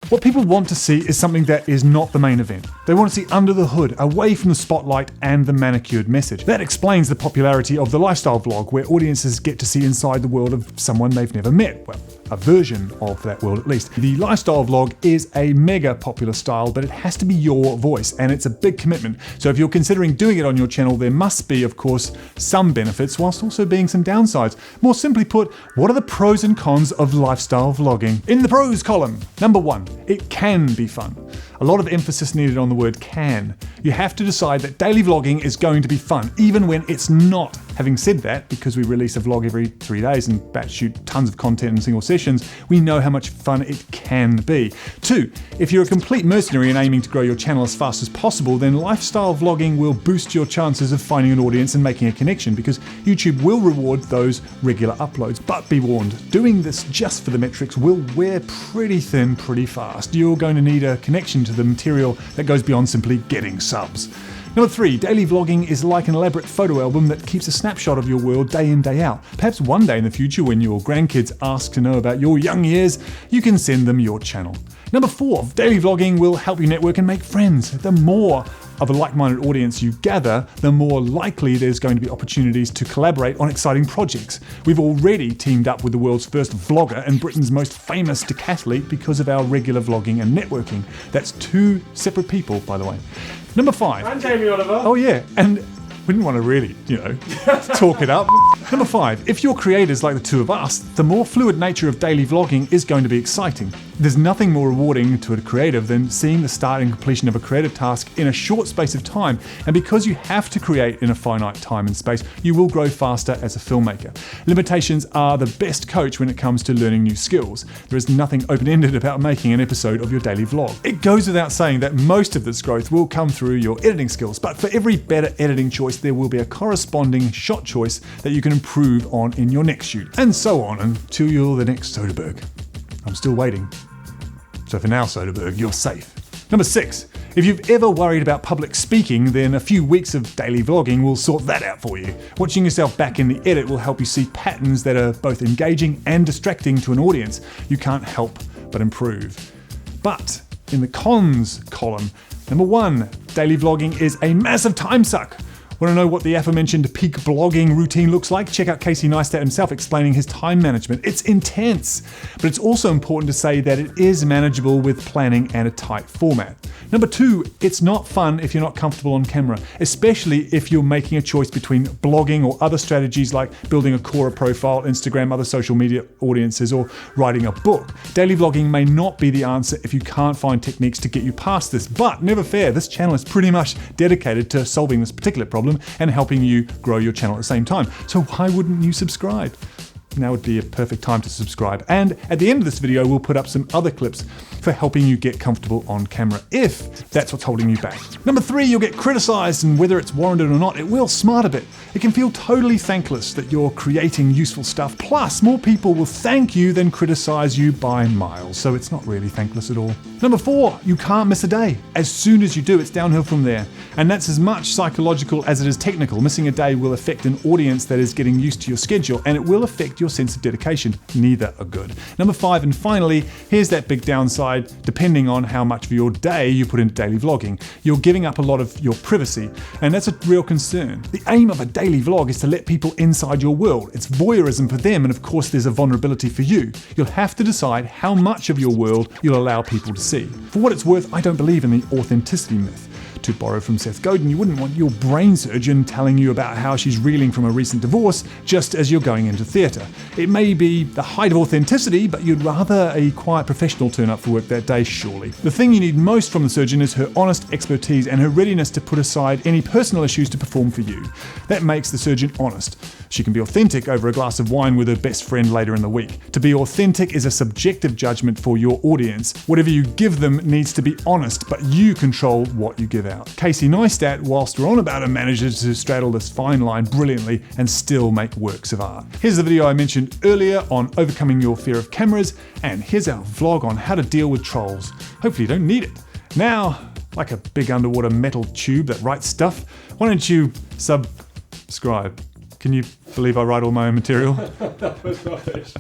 What people want to see is something that is not the main event. They want to see under the hood, away from the spotlight and the manicured message. That explains the popularity of the lifestyle vlog, where audiences get to see inside the world of someone they've never met. Well, a version of that world at least. The lifestyle vlog is a mega popular style, but it has to be your voice, and it's a big commitment. So if you're considering doing it on your channel, there must be, of course, some benefits whilst also being some downsides. More simply put, what are the pros and cons of lifestyle vlogging? In the pros column, number 1, it can be fun. A lot of emphasis needed on the word can. You have to decide that daily vlogging is going to be fun, even when it's not. Having said that, because we release a vlog every 3 days and batch shoot tons of content in single sessions, we know how much fun it can be. 2, if you're a complete mercenary and aiming to grow your channel as fast as possible, then lifestyle vlogging will boost your chances of finding an audience and making a connection, because YouTube will reward those regular uploads. But be warned, doing this just for the metrics will wear pretty thin pretty fast. You're going to need a connection to the material that goes beyond simply getting subs. Number 3, daily vlogging is like an elaborate photo album that keeps a snapshot of your world day in, day out. Perhaps one day in the future, when your grandkids ask to know about your young years, you can send them your channel. Number 4, daily vlogging will help you network and make friends. The more of a like-minded audience you gather, the more likely there's going to be opportunities to collaborate on exciting projects. We've already teamed up with the world's first vlogger and Britain's most famous decathlete because of our regular vlogging and networking. That's 2 separate people, by the way. Number 5. I'm Jamie Oliver. Oh yeah, and we didn't want to really, talk it up. Number 5, if you're creators like the 2 of us, the more fluid nature of daily vlogging is going to be exciting. There's nothing more rewarding to a creative than seeing the start and completion of a creative task in a short space of time. And because you have to create in a finite time and space, you will grow faster as a filmmaker. Limitations are the best coach when it comes to learning new skills. There is nothing open-ended about making an episode of your daily vlog. It goes without saying that most of this growth will come through your editing skills, but for every better editing choice, there will be a corresponding shot choice that you can improve on in your next shoot. And so on until you're the next Soderbergh. I'm still waiting. So for now, Soderbergh, you're safe. Number 6, if you've ever worried about public speaking, then a few weeks of daily vlogging will sort that out for you. Watching yourself back in the edit will help you see patterns that are both engaging and distracting to an audience. You can't help but improve. But in the cons column, number 1, daily vlogging is a massive time suck. Want to know what the aforementioned peak blogging routine looks like? Check out Casey Neistat himself explaining his time management. It's intense, but it's also important to say that it is manageable with planning and a tight format. Number 2, it's not fun if you're not comfortable on camera, especially if you're making a choice between blogging or other strategies like building a Quora profile, Instagram, other social media audiences, or writing a book. Daily vlogging may not be the answer if you can't find techniques to get you past this, but never fear, this channel is pretty much dedicated to solving this particular problem and helping you grow your channel at the same time. So why wouldn't you subscribe? Now would be a perfect time to subscribe. And at the end of this video, we'll put up some other clips for helping you get comfortable on camera, if that's what's holding you back. Number 3, you'll get criticized, and whether it's warranted or not, it will smart a bit. It can feel totally thankless that you're creating useful stuff. Plus, more people will thank you than criticize you by miles, so it's not really thankless at all. Number 4, you can't miss a day. As soon as you do, it's downhill from there. And that's as much psychological as it is technical. Missing a day will affect an audience that is getting used to your schedule, and it will affect your sense of dedication. Neither are good. Number 5, and finally, here's that big downside. Depending on how much of your day you put into daily vlogging, you're giving up a lot of your privacy, and that's a real concern. The aim of a daily vlog is to let people inside your world. It's voyeurism for them, and of course there's a vulnerability for you. You'll have to decide how much of your world you'll allow people to see. For what it's worth, I don't believe in the authenticity myth. To borrow from Seth Godin, you wouldn't want your brain surgeon telling you about how she's reeling from a recent divorce just as you're going into theatre. It may be the height of authenticity, but you'd rather a quiet professional turn up for work that day, surely. The thing you need most from the surgeon is her honest expertise and her readiness to put aside any personal issues to perform for you. That makes the surgeon honest. She can be authentic over a glass of wine with her best friend later in the week. To be authentic is a subjective judgment for your audience. Whatever you give them needs to be honest, but you control what you give out. Casey Neistat, whilst we're on about her, manages to straddle this fine line brilliantly and still make works of art. Here's the video I mentioned earlier on overcoming your fear of cameras, and here's our vlog on how to deal with trolls. Hopefully you don't need it. Now, like a big underwater metal tube that writes stuff, why don't you subscribe? Can you believe I write all my own material? That was rubbish.